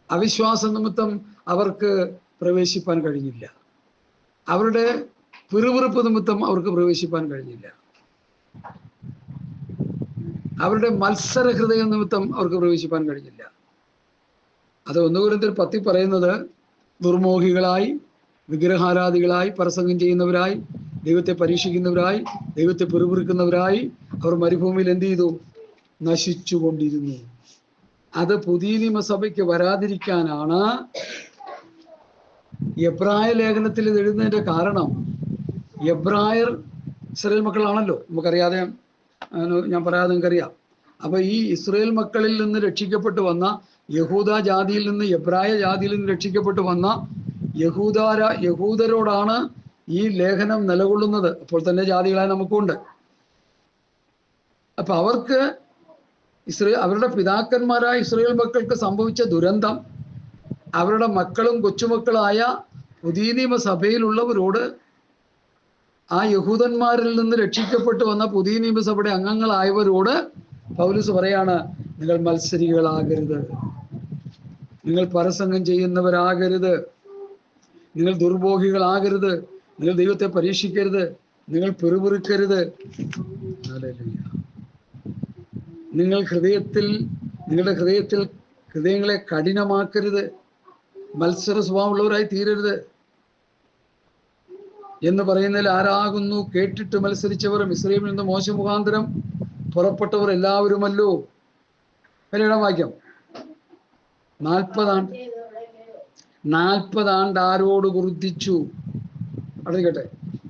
അവിശ്വാസ നിമിത്തം അവർക്ക് പ്രവേശിപ്പാൻ കഴിഞ്ഞില്ല. അവരുടെ പിറുപിറുപ്പ് നിമിത്തം അവർക്ക് പ്രവേശിപ്പാൻ കഴിഞ്ഞില്ല. അവരുടെ മത്സര ഹൃദയം നിമിത്തം അവർക്ക് പ്രവേശിപ്പാൻ കഴിഞ്ഞില്ല. അത് 1 കൊരിന്ത്യർ 10 പറയുന്നത്, ദുർമോഹികളായി, വിഗ്രഹാരാധികളായി, പരസംഗം ചെയ്യുന്നവരായി, ദൈവത്തെ പരീക്ഷിക്കുന്നവരായി, ദൈവത്തെ പിറുപിറുക്കുന്നവരായി അവർ മരുഭൂമിയിൽ എന്ത് ചെയ്തു? നശിച്ചുകൊണ്ടിരുന്നു. അത് പുതിയ നിയമസഭയ്ക്ക് വരാതിരിക്കാനാണ് എബ്രായ ലേഖനത്തിൽ ഇത് എഴുതുന്നതിന്റെ കാരണം. എബ്രായർ ഇസ്രായേൽ മക്കളാണല്ലോ, നമുക്കറിയാതെ, ഞാൻ പറയാതെ നിങ്ങൾക്കറിയാം. അപ്പൊ ഈ ഇസ്രായേൽ മക്കളിൽ നിന്ന് രക്ഷിക്കപ്പെട്ടു വന്ന, യഹൂദ ജാതിയിൽ നിന്ന് എബ്രായ ജാതിയിൽ നിന്ന് രക്ഷിക്കപ്പെട്ടു വന്ന യഹൂദരോടാണ് ഈ ലേഖനം നിലകൊള്ളുന്നത്. അപ്പോൾ തന്നെ ജാതികളായ നമുക്കുണ്ട്. അപ്പൊ അവർക്ക് അവരുടെ പിതാക്കന്മാരായ ഇസ്രായേൽ മക്കൾക്ക് സംഭവിച്ച ദുരന്തം അവരുടെ മക്കളും കൊച്ചുമക്കളായ പുതിയ നിയമസഭയിലുള്ളവരോട്, ആ യഹൂദന്മാരിൽ നിന്ന് രക്ഷിക്കപ്പെട്ടു വന്ന പുതിയ നിയമസഭയുടെ അംഗങ്ങളായവരോട് പൗലോസ് പറയാണ്, നിങ്ങൾ മത്സരികളാകരുത്, നിങ്ങൾ പരസംഗം ചെയ്യുന്നവരാകരുത്, നിങ്ങൾ ദുർബോഹികളാകരുത്, നിങ്ങൾ ദൈവത്തെ പരീക്ഷിക്കരുത്, നിങ്ങൾ പിറുപിറുക്കരുത്, നിങ്ങൾ നിങ്ങളുടെ ഹൃദയത്തിൽ ഹൃദയങ്ങളെ കഠിനമാക്കരുത്, മത്സര സ്വഭാവമുള്ളവരായി തീരരുത് എന്ന് പറയുന്നതിൽ ആരാകുന്നു? കേട്ടിട്ട് മത്സരിച്ചവർ, ഇസ്രായേലിൽ നിന്ന് മോശ മുഖാന്തരം പുറപ്പെട്ടവർ എല്ലാവരുമല്ലോ. 7-ാം വാക്യം. 40 ആണ്ട് ആരോട് വൃദ്ധിച്ചു? അറിയിക്കട്ടെ,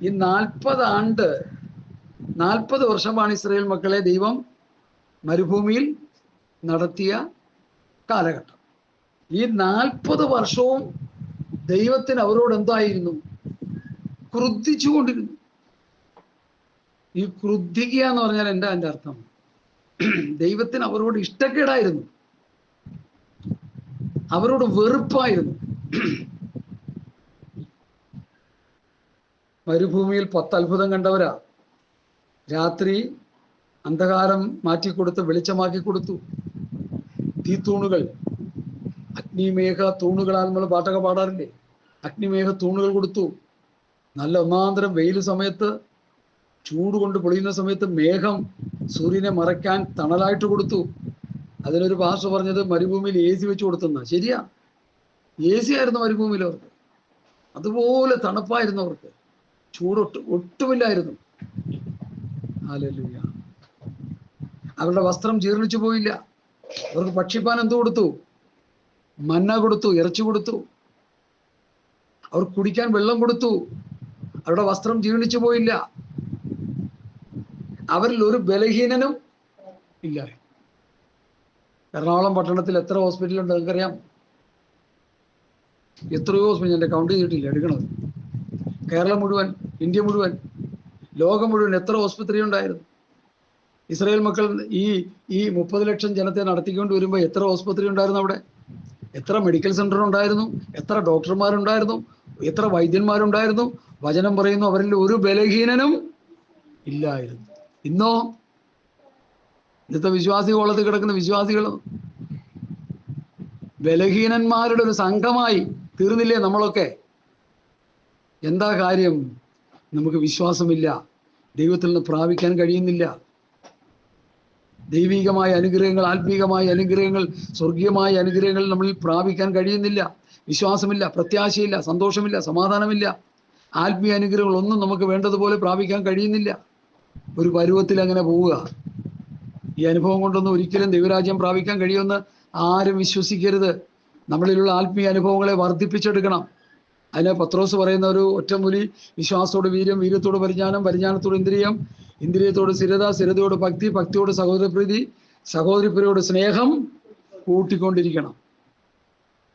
ഈ 40 വർഷമാണ് ഇസ്രായേൽ മക്കളെ ദൈവം മരുഭൂമിയിൽ നടത്തിയ കാലഘട്ടം. ഈ 40 വർഷവും ദൈവത്തിന് അവരോട് എന്തായിരുന്നു? ക്രുദ്ധിച്ചുകൊണ്ടിരുന്നു. ഈ ക്രുദ്ധിക്കുക എന്ന് പറഞ്ഞാൽ എന്താ എൻ്റെ അർത്ഥം? ദൈവത്തിന് അവരോട് ഇഷ്ടക്കേടായിരുന്നു, അവരോട് വെറുപ്പായിരുന്നു. മരുഭൂമിയിൽ 10 അത്ഭുതം കണ്ടവരാ. രാത്രി അന്ധകാരം മാറ്റിക്കൊടുത്ത് വെളിച്ചമാക്കി കൊടുത്തു. തീത്തൂണുകൾ, അഗ്നിമേഘ തൂണുകളാൽ നമ്മൾ പാട്ടൊക്കെ പാടാറില്ലേ? അഗ്നിമേഘ തൂണുകൾ കൊടുത്തു. നല്ല ഒന്നാന്തരം വെയിൽ സമയത്ത്, ചൂട് കൊണ്ട് പൊളിയുന്ന സമയത്ത് മേഘം സൂര്യനെ മറയ്ക്കാൻ തണലായിട്ട് കൊടുത്തു. അതിനൊരു ഭാഷ പറഞ്ഞത് മരുഭൂമിയിൽ AC വെച്ച് കൊടുത്തെന്ന. ശരിയാ, AC ആയിരുന്നു മരുഭൂമിയിൽ അവർക്ക്. അതുപോലെ തണുപ്പായിരുന്നു അവർക്ക്, ഒട്ടുമില്ലായിരുന്നു. ഹല്ലേലൂയ. അവരുടെ വസ്ത്രം ജീർണിച്ചു പോയില്ല. അവർക്ക് ഭക്ഷിപ്പാൻ എന്ത് കൊടുത്തു? മന്ന കൊടുത്തു, ഇറച്ചി കൊടുത്തു. അവർക്ക് കുടിക്കാൻ വെള്ളം കൊടുത്തു. അവരുടെ വസ്ത്രം ജീർണിച്ചു പോയില്ല. അവരിൽ ഒരു ബലഹീനനും ഇല്ല. എറണാകുളം പട്ടണത്തിൽ എത്ര ഹോസ്പിറ്റലുണ്ട് നിങ്ങൾക്കറിയാം? എത്രയോ ഹോസ്പിറ്റൽ, എൻ്റെ കൗണ്ട് ചെയ്തിട്ടില്ല, എടുക്കണത്. കേരളം മുഴുവൻ, ഇന്ത്യ മുഴുവൻ, ലോകം മുഴുവൻ എത്ര ഹോസ്പിറ്റൽ ഉണ്ടായിരുന്നു? ഇസ്രായേൽ മക്കൾ ഈ 30 ലക്ഷം ജനത്തെ നടത്തിക്കൊണ്ട് വരുമ്പോൾ എത്ര ഹോസ്പിറ്റൽ ഉണ്ടായിരുന്നു അവിടെ? എത്ര മെഡിക്കൽ സെന്റർ ഉണ്ടായിരുന്നു? എത്ര ഡോക്ടർമാരുണ്ടായിരുന്നു? എത്ര വൈദ്യന്മാരുണ്ടായിരുന്നു? വചനം പറയുന്നു അവരിൽ ഒരു ബലഹീനനും ഇല്ലായിരുന്നു. ഇന്നോ ഇന്നത്തെ വിശ്വാസി കോളത്തിൽ കിടക്കുന്ന വിശ്വാസികൾ ബലഹീനന്മാരുടെ ഒരു സംഘമായി തീർന്നില്ലേ നമ്മളൊക്കെ? എന്താ കാര്യം? നമുക്ക് വിശ്വാസമില്ല, ദൈവത്തിൽ നിന്ന് പ്രാപിക്കാൻ കഴിയുന്നില്ല. ദൈവികമായ അനുഗ്രഹങ്ങൾ, ആത്മീകമായ അനുഗ്രഹങ്ങൾ, സ്വർഗീയമായ അനുഗ്രഹങ്ങൾ നമ്മളിൽ പ്രാപിക്കാൻ കഴിയുന്നില്ല. വിശ്വാസമില്ല, പ്രത്യാശയില്ല, സന്തോഷമില്ല, സമാധാനമില്ല. ആത്മീയ അനുഗ്രഹങ്ങൾ ഒന്നും നമുക്ക് വേണ്ടതുപോലെ പ്രാപിക്കാൻ കഴിയുന്നില്ല. ഒരു പരുവത്തിൽ അങ്ങനെ പോവുക. ഈ അനുഭവം കൊണ്ടൊന്നും ഒരിക്കലും ദൈവരാജ്യം പ്രാപിക്കാൻ കഴിയുമെന്ന് ആരും വിശ്വസിക്കരുത്. നമ്മളിലുള്ള ആത്മീയ അനുഭവങ്ങളെ വർദ്ധിപ്പിച്ചെടുക്കണം. അതിന് പത്രോസ് പറയുന്ന ഒരു ഒറ്റമൂലി: വിശ്വാസത്തോട് വീര്യം, വീര്യത്തോട് പരിജ്ഞാനം, പരിജ്ഞാനത്തോട് ഇന്ദ്രിയം, ഇന്ദ്രിയത്തോട് സ്ഥിരത, സ്ഥിരതയോട് ഭക്തി, ഭക്തിയോട് സഹോദരപ്രീതി, സഹോദരിപ്രിയോട് സ്നേഹം കൂട്ടിക്കൊണ്ടിരിക്കണം.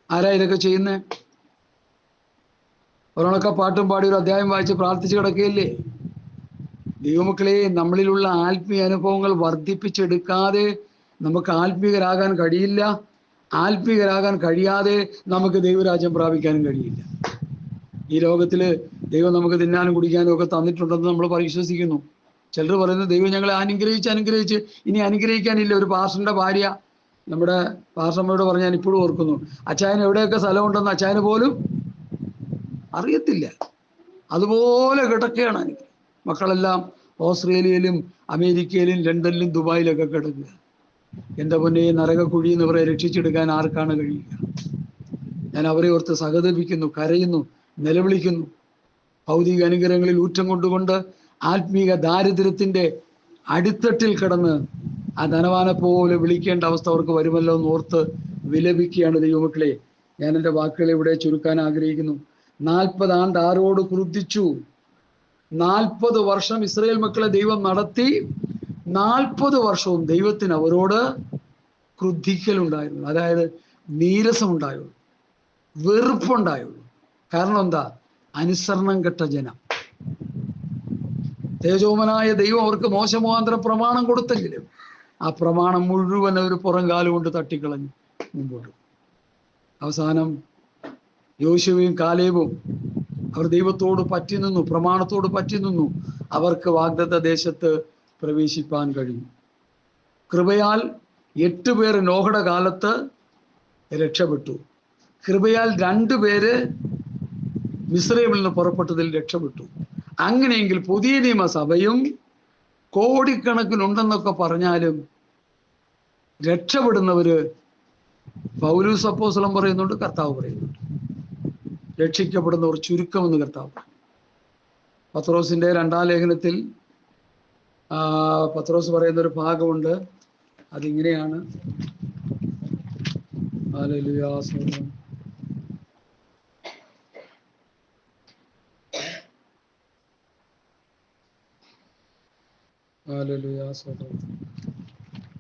ആരാ ഇതൊക്കെ ചെയ്യുന്നേ? ഒരാളൊക്കെ പാട്ടും പാടി ഒരു അധ്യായം വായിച്ച് പ്രാർത്ഥിച്ച് കിടക്കുകയല്ലേ? ദൈവമക്കളെ, നമ്മളിലുള്ള ആത്മീയ അനുഭവങ്ങൾ വർദ്ധിപ്പിച്ചെടുക്കാതെ നമുക്ക് ആത്മീയരാകാൻ കഴിയില്ല. ആത്മീയരാകാൻ കഴിയാതെ നമുക്ക് ദൈവരാജ്യം പ്രാപിക്കാനും കഴിയില്ല. ഈ ലോകത്തിൽ ദൈവം നമുക്ക് തിന്നാനും കുടിക്കാനും ഒക്കെ തന്നിട്ടുണ്ടെന്ന് നമ്മൾ വിശ്വസിക്കുന്നു. ചിലർ പറയുന്നത് ദൈവം ഞങ്ങളെ അനുഗ്രഹിച്ച് ഇനി അനുഗ്രഹിക്കാനില്ല. ഒരു പാസ്റ്ററിന്റെ ഭാര്യ നമ്മുടെ പാസ്റ്റർമ്മയോട് പറഞ്ഞ് ഞാൻ ഇപ്പോഴും ഓർക്കുന്നു, അച്ചായന് എവിടെയൊക്കെ സ്ഥലമുണ്ടെന്ന് അച്ചായന് പോലും അറിയത്തില്ല. അതുപോലെ കിടക്കുകയാണ് എനിക്ക്. മക്കളെല്ലാം ഓസ്ട്രേലിയയിലും അമേരിക്കയിലും ലണ്ടനിലും ദുബായിലൊക്കെ കിടക്കുക. എൻ്റെ പൊന്നെ, നരകക്കുഴി എന്ന് അവരെ രക്ഷിച്ചെടുക്കാൻ ആർക്കാണ് കഴിയുക? ഞാൻ അവരെ ഓർത്ത് സഹതപിക്കുന്നു, കരയുന്നു, നിലവിളിക്കുന്നു. ഭൗതിക അനുഗ്രഹങ്ങളിൽ ഊറ്റം കൊണ്ടുകൊണ്ട് ആത്മീക ദാരിദ്ര്യത്തിൻ്റെ അടിത്തട്ടിൽ കിടന്ന് ആ ധനവാനെ പോലെ വിളിക്കേണ്ട അവസ്ഥ അവർക്ക് വരുമല്ലോ എന്ന് ഓർത്ത് വിലപിക്കുകയാണ് ദൈവമക്കളെ. ഞാൻ എൻ്റെ വാക്കുകളെ ഇവിടെ ചുരുക്കാൻ ആഗ്രഹിക്കുന്നു. 40 ആണ്ട് ആരോട് ക്രുദ്ധിച്ചു? 40 വർഷം ഇസ്രായേൽ മക്കളെ ദൈവം നടത്തി. 40 വർഷവും ദൈവത്തിന് അവരോട് ക്രുദ്ധിക്കലുണ്ടായിരുന്നു. അതായത് നീരസമുണ്ടായുള്ളൂ, വെറുപ്പുണ്ടായുള്ളൂ. കാരണം എന്താ? അനുസരണം കെട്ട ജനം. തേജോമനായ ദൈവം അവർക്ക് മോശ മുഖാന്തരം പ്രമാണം കൊടുത്തെങ്കിലും ആ പ്രമാണം മുഴുവൻ അവർ പുറംകാലുകൊണ്ട് തട്ടിക്കളഞ്ഞു മുമ്പോട്ട്. അവസാനം യോശുവയും കാലേബും അവർ ദൈവത്തോട് പറ്റി നിന്നു, പ്രമാണത്തോട് പറ്റി നിന്നു. അവർക്ക് വാഗ്ദത്ത ദേശത്ത് പ്രവേശിപ്പാൻ കഴിഞ്ഞു. കൃപയാൽ 8 പേർ നോഹയുടെ കാലത്ത് രക്ഷപ്പെട്ടു. കൃപയാൽ 2 പേര് മിസ്രൈമിൽ നിന്ന് പുറപ്പെട്ടതിൽ രക്ഷപ്പെട്ടു. അങ്ങനെയെങ്കിൽ പുതിയ നിയമസഭയും കോടിക്കണക്കിനുണ്ടെന്നൊക്കെ പറഞ്ഞാലും രക്ഷപ്പെടുന്നവര് പൗലോസ് അപ്പോസ്തലൻ പറയുന്നുണ്ട്, കർത്താവ് പറയുന്നുണ്ട്. രക്ഷിക്കപ്പെടുന്നവർ ചുരുക്കമെന്ന് കർത്താവ്. പത്രോസിന്റെ 2-ാം ലേഖനത്തിൽ പത്രോസ് പറയുന്ന ഒരു ഭാഗമുണ്ട്. അതിങ്ങനെയാണ്. ഹല്ലേലൂയ.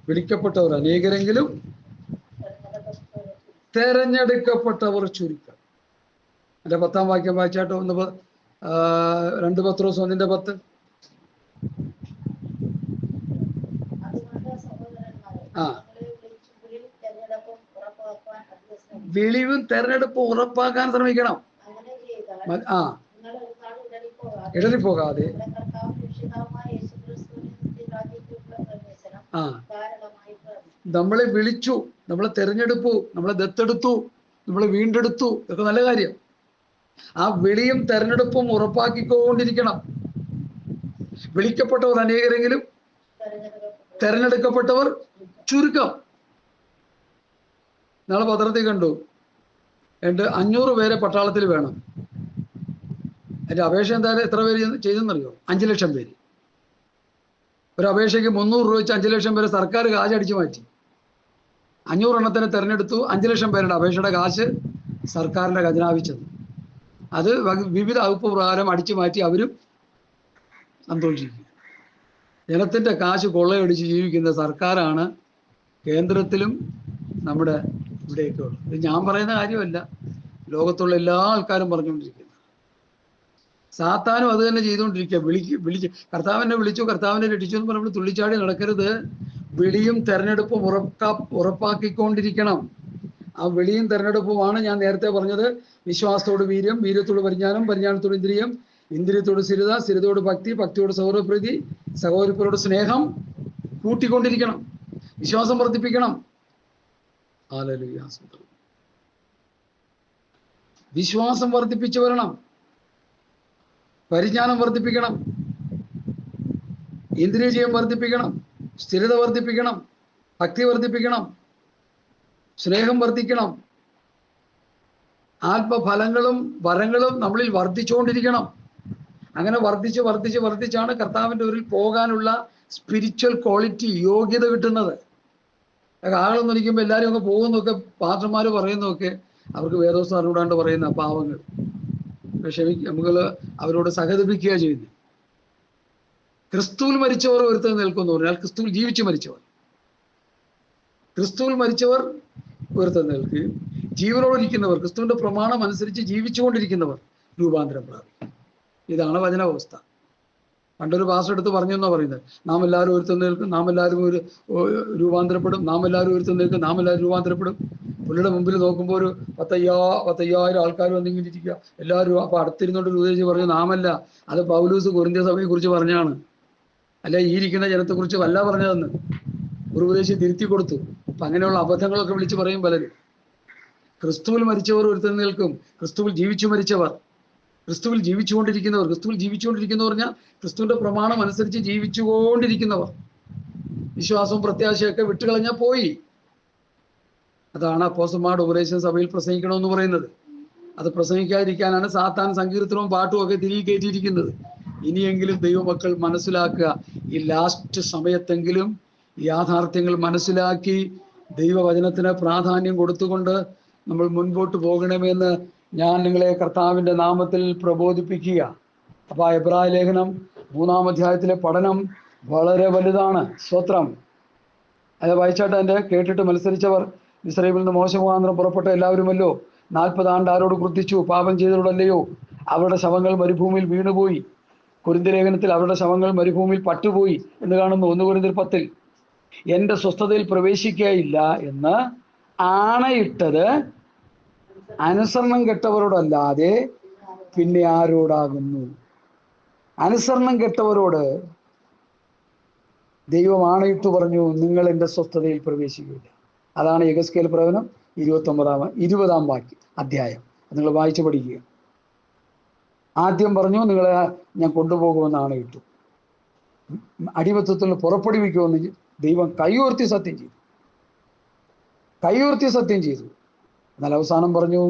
വിളിക്കപ്പെട്ടവർ അനേകരെങ്കിലും തെരഞ്ഞെടുക്കപ്പെട്ടവർ ചുരുക്കം. എന്റെ 10-ാം വാക്യം വായിച്ചാട്ടോ. 2 പത്രോസ് 1:10. വിളിവും തെരഞ്ഞെടുപ്പും ഉറപ്പാക്കാൻ ശ്രമിക്കണം. ഇടറിപ്പോകാതെ നമ്മളെ വിളിച്ചു, നമ്മളെ തെരഞ്ഞെടുപ്പു, നമ്മളെ ദത്തെടുത്തു, നമ്മളെ വീണ്ടെടുത്തു. ഇതൊക്കെ നല്ല കാര്യം. ആ വിളിയും തെരഞ്ഞെടുപ്പും ഉറപ്പാക്കിക്കൊണ്ടിരിക്കണം. വിളിക്കപ്പെട്ടവർ അനേകരെങ്കിലും തെരഞ്ഞെടുക്കപ്പെട്ടവർ ചുരുക്കം. നാളെ പത്രത്തിൽ കണ്ടു, 500 പേരെ പട്ടാളത്തിൽ വേണം. അതിന്റെ അപേക്ഷ എന്തായാലും എത്ര പേര് ചെയ്തെന്നറിയോ? 5 ലക്ഷം പേര്. ഒരു അപേക്ഷയ്ക്ക് 300 രൂപ വെച്ച് 5 ലക്ഷം പേരെ സർക്കാർ കാശ് അടിച്ചു മാറ്റി. 500 എണ്ണത്തിനെ തെരഞ്ഞെടുത്തു. 5 ലക്ഷം പേരുടെ അപേക്ഷയുടെ കാശ് സർക്കാരിന്റെ ഖജനാവിച്ചത്. അത് വിവിധ വകുപ്പ് പ്രകാരം അടിച്ചു മാറ്റി അവരും സന്തോഷിക്കും. ജനത്തിന്റെ കാശ് കൊള്ളയടിച്ച് ജീവിക്കുന്ന സർക്കാരാണ് കേന്ദ്രത്തിലും നമ്മുടെ ഇവിടെയൊക്കെ ഉള്ളത്. ഇത് ഞാൻ പറയുന്ന കാര്യമല്ല, ലോകത്തുള്ള എല്ലാ ആൾക്കാരും പറഞ്ഞുകൊണ്ടിരിക്കുന്നത്. സാത്താനും അത് തന്നെ ചെയ്തുകൊണ്ടിരിക്കുക. വിളിച്ച് കർത്താവിനെ വിളിച്ചു, കർത്താവിനെ രക്ഷിച്ചു എന്ന് പറഞ്ഞപ്പോൾ തുള്ളിച്ചാടി നടക്കരുത്. വിളിയും തെരഞ്ഞെടുപ്പും ഉറപ്പാക്കിക്കൊണ്ടിരിക്കണം. ആ വിളിയും തെരഞ്ഞെടുപ്പുമാണ് ഞാൻ നേരത്തെ പറഞ്ഞത്. വിശ്വാസത്തോട് വീര്യം, വീര്യത്തോട് പരിജ്ഞാനം, പരിജ്ഞാനത്തോട് ഇന്ദ്രിയം, ഇന്ദ്രിയത്തോട് സ്ഥിരത, സ്ഥിരതയോട് ഭക്തി, ഭക്തിയോട് സഹോദരപ്രീതി, സഹോദരപ്രിയോട് സ്നേഹം കൂട്ടിക്കൊണ്ടിരിക്കണം. വിശ്വാസം വർദ്ധിപ്പിക്കണം. ഹല്ലേലൂയ. വിശ്വാസം വർദ്ധിപ്പിച്ചു വരണം. പരിജ്ഞാനം വർദ്ധിപ്പിക്കണം. ഇന്ദ്രിയജയം വർദ്ധിപ്പിക്കണം. സ്ഥിരത വർദ്ധിപ്പിക്കണം. ഭക്തി വർദ്ധിപ്പിക്കണം. സ്നേഹം വർദ്ധിക്കണം. ആത്മഫലങ്ങളും വരങ്ങളും നമ്മളിൽ വർദ്ധിച്ചുകൊണ്ടിരിക്കണം. അങ്ങനെ വർദ്ധിച്ചാണ് കർത്താവിൻ്റെ ഊരിൽ പോകാനുള്ള സ്പിരിച്വൽ ക്വാളിറ്റി, യോഗ്യത കിട്ടുന്നത്. ആളൊന്നും ഇരിക്കുമ്പോൾ എല്ലാവരും അങ്ങ് പോകുന്നൊക്കെ പാസ്റ്റർമാർ പറയുന്നതൊക്കെ അവർക്ക് വേദോസ്തം അറിവിടാണ്ട് പറയുന്ന പാവങ്ങൾ. നമുക്ക് അവരോട് സഹതപിക്കുക ചെയ്യുന്നു. ക്രിസ്തുവിൽ മരിച്ചവർ ഒരുത്തം നിൽക്കുന്നു പറഞ്ഞാൽ ക്രിസ്തുവിൽ ജീവിച്ചു മരിച്ചവർ, ക്രിസ്തുവിൽ മരിച്ചവർ ഒരുത്തം നിൽക്കുകയും ജീവനോടിരിക്കുന്നവർ, ക്രിസ്തുവിന്റെ പ്രമാണം അനുസരിച്ച് ജീവിച്ചുകൊണ്ടിരിക്കുന്നവർ രൂപാന്തരം പ്രാപിക്കും. ഇതാണ് വചനാവസ്ഥ. പണ്ടൊരു പാസ്റ്റർ എടുത്ത് പറഞ്ഞു എന്നാ പറയുന്നത്, നാം എല്ലാവരും ഒരുത്തം നിൽക്കും, നാം എല്ലാവരും ഒരു രൂപാന്തരപ്പെടും, നാം എല്ലാവരും ഒരുത്തം നിൽക്കും, നാം എല്ലാവരും രൂപാന്തരപ്പെടും. പുള്ളിയുടെ മുമ്പിൽ നോക്കുമ്പോൾ ഒരു 10,000 ആൾക്കാർ വന്നിങ്ങനെ ഇരിക്കുക എല്ലാവരും. അപ്പൊ അടുത്തിരുന്നോണ്ട് ഉപദേശിച്ച് പറഞ്ഞു, നാമല്ല, അത് പൗലൂസ് കൊരിന്ത്യ സഭയെ കുറിച്ച് പറഞ്ഞാണ്, അല്ല ഈ ഇരിക്കുന്ന ജനത്തെക്കുറിച്ച് വല്ല പറഞ്ഞതെന്ന് ഒരു ഉപദേശി തിരുത്തി കൊടുത്തു. അപ്പൊ അങ്ങനെയുള്ള അബദ്ധങ്ങളൊക്കെ വിളിച്ച് പറയും പലരും. ക്രിസ്തുവിൽ മരിച്ചവർ ഒരുത്തം നിൽക്കും, ക്രിസ്തുവിൽ ജീവിച്ചു മരിച്ചവർ, ക്രിസ്തുവിൽ ജീവിച്ചുകൊണ്ടിരിക്കുന്നവർ. ക്രിസ്തുവിൽ ജീവിച്ചുകൊണ്ടിരിക്കുന്നവർ പറഞ്ഞാൽ ക്രിസ്തുവിന്റെ പ്രമാണം അനുസരിച്ച് ജീവിച്ചുകൊണ്ടിരിക്കുന്നവർ. വിശ്വാസവും പ്രത്യാശയൊക്കെ വിട്ടുകളഞ്ഞാൽ പോയി. അതാണ് അപ്പോസ്തലന്മാരുടെ ഉപദേശം സഭയിൽ പ്രസംഗിക്കണമെന്ന് പറയുന്നത്. അത് പ്രസംഗിക്കാതിരിക്കാനാണ് സാത്താൻ സങ്കീർത്തനവും പാട്ടും ഒക്കെ തിരികെ കയറ്റിയിരിക്കുന്നത്. ഇനിയെങ്കിലും ദൈവമക്കൾ മനസ്സിലാക്കുക, ഈ ലാസ്റ്റ് സമയത്തെങ്കിലും യാഥാർത്ഥ്യങ്ങൾ മനസ്സിലാക്കി ദൈവവചനത്തിന് പ്രാധാന്യം കൊടുത്തുകൊണ്ട് നമ്മൾ മുൻപോട്ട് പോകണമെന്ന് ഞാൻ നിങ്ങളെ കർത്താവിൻ്റെ നാമത്തിൽ പ്രബോധിപ്പിക്കുക. അപ്പോൾ എബ്രായ ലേഖനം 3-ാം അധ്യായത്തിലെ പഠനം വളരെ വലുതാണ്. സ്തോത്രം. അത് വായിച്ചാട്ട് എൻ്റെ കേട്ടിട്ട് മത്സരിച്ചവർ ഇസ്രായേലിൽ നിന്ന് മോശ മുഖാന്തരം പുറപ്പെട്ട എല്ലാവരുമല്ലോ 40 ആണ്ട് ആരോട് ക്രുദ്ധിച്ചു, പാപം ചെയ്തവരോടല്ലയോ? അവരുടെ ശവങ്ങൾ മരുഭൂമിയിൽ വീണുപോയി. കൊരിന്ത്യർ ലേഖനത്തിൽ അവരുടെ ശവങ്ങൾ മരുഭൂമിയിൽ പട്ടുപോയി എന്ന് കാണുന്നു. 1 കൊരിന്ത്യർ 10. എൻ്റെ സ്വസ്ഥതയിൽ പ്രവേശിക്കുകയില്ല എന്ന് ആണയിട്ടത് അനുസരണം കെട്ടവരോടല്ലാതെ പിന്നെ ആരോടാകുന്നു? അനുസരണം കെട്ടവരോട് ദൈവം ആണയിട്ട് പറഞ്ഞു, നിങ്ങൾ എൻ്റെ സ്വസ്ഥതയിൽ പ്രവേശിക്കില്ല. അതാണ് യെഹെസ്കേൽ പ്രവചനം 20 അധ്യായം. നിങ്ങൾ വായിച്ചു പഠിക്കുക. ആദ്യം പറഞ്ഞു, നിങ്ങളെ ഞാൻ കൊണ്ടുപോകുമെന്ന് ആണയിട്ടു. അടിമത്തത്തിൽ പുറപ്പെടുവിക്കുമെന്ന് ദൈവം കൈയുയർത്തി സത്യം ചെയ്തു. എന്നാൽ അവസാനം പറഞ്ഞു,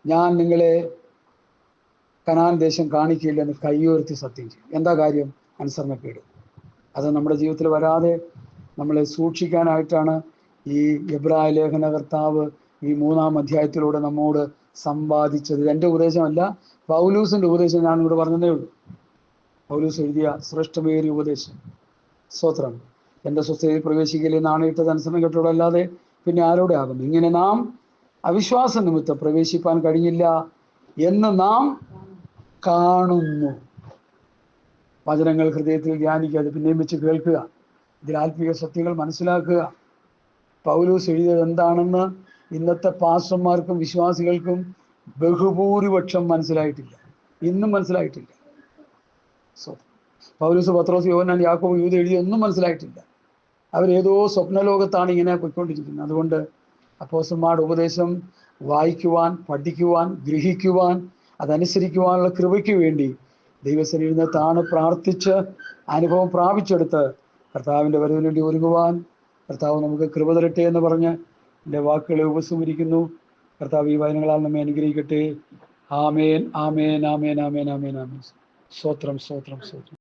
ഞാൻ നിങ്ങളെ കനാൻ ദേശം കാണിക്കില്ലെന്ന് കൈയുയർത്തി സത്യം ചെയ്തു. എന്താ കാര്യം? അനുസരണക്കേട്. അത് നമ്മുടെ ജീവിതത്തിൽ വരാതെ നമ്മളെ സൂക്ഷിക്കാനായിട്ടാണ് ഈ എബ്രായ ലേഖന കർത്താവ് ഈ 3-ാം അധ്യായത്തിലൂടെ നമ്മോട് സമ്പാദിച്ചത്. എൻ്റെ ഉപദേശമല്ല, പൗലൂസിൻ്റെ ഉപദേശം ഞാൻ ഇവിടെ പറഞ്ഞതേ ഉള്ളൂ. പൗലൂസ് എഴുതിയ ശ്രേഷ്ഠമേറിയ ഉപദേശം. സ്തോത്രം. എൻ്റെ സ്വസ്ഥതയിൽ പ്രവേശിക്കലെന്ന് ആണയിട്ടത് അനുസരണം കെട്ടോടല്ലാതെ പിന്നെ ആരോടെ ആകുന്നു? ഇങ്ങനെ നാം അവിശ്വാസ നിമിത്തം പ്രവേശിപ്പാൻ കഴിഞ്ഞില്ല എന്ന് നാം കാണുന്നു. വചനങ്ങൾ ഹൃദയത്തിൽ ധ്യാനിക്കുക, അത് പിന്നെയും വെച്ച് കേൾക്കുക, ഇതിൽ ആത്മീയ സത്യങ്ങൾ മനസ്സിലാക്കുക. പൗലൂസ് എഴുതിയത് എന്താണെന്ന് ഇന്നത്തെ പാസ്റ്റർമാർക്കും വിശ്വാസികൾക്കും ബഹുഭൂരിപക്ഷം മനസ്സിലായിട്ടില്ല, ഇന്നും മനസ്സിലായിട്ടില്ല. പൗലൂസ്, പത്രോസ്, യോഹന്നാൻ, യാക്കോബ്, യൂദ എഴുതിയൊന്നും മനസ്സിലായിട്ടില്ല. അവരേതോ സ്വപ്നലോകത്താണ് ഇങ്ങനെ പോയിക്കൊണ്ടിരിക്കുന്നത്. അതുകൊണ്ട് അപ്പോസ്തലന്മാരുടെ ഉപദേശം വായിക്കുവാൻ, പഠിക്കുവാൻ, ഗ്രഹിക്കുവാൻ, അതനുസരിക്കുവാനുള്ള കൃപയ്ക്ക് വേണ്ടി ദൈവസന്നിധിയിൽ നിന്ന് താണ് പ്രാർത്ഥിച്ച് അനുഭവം പ്രാപിച്ചെടുത്ത് കർത്താവിൻ്റെ വരവിന് വേണ്ടി ഒരുങ്ങുവാൻ കർത്താവ് നമുക്ക് കൃപ തരട്ടെ എന്ന് പറഞ്ഞ് എൻ്റെ വാക്കുകളെ ഉപസംഹരിക്കുന്നു. കർത്താവ് ഈ വചനങ്ങളാൽ നമ്മെ അനുഗ്രഹിക്കട്ടെ. ആമേൻ, ആമേൻ, ആമേൻ, ആമേൻ, ആമേൻ, ആമേൻ. സ്തോത്രം, സ്തോത്രം, സ്തോത്രം.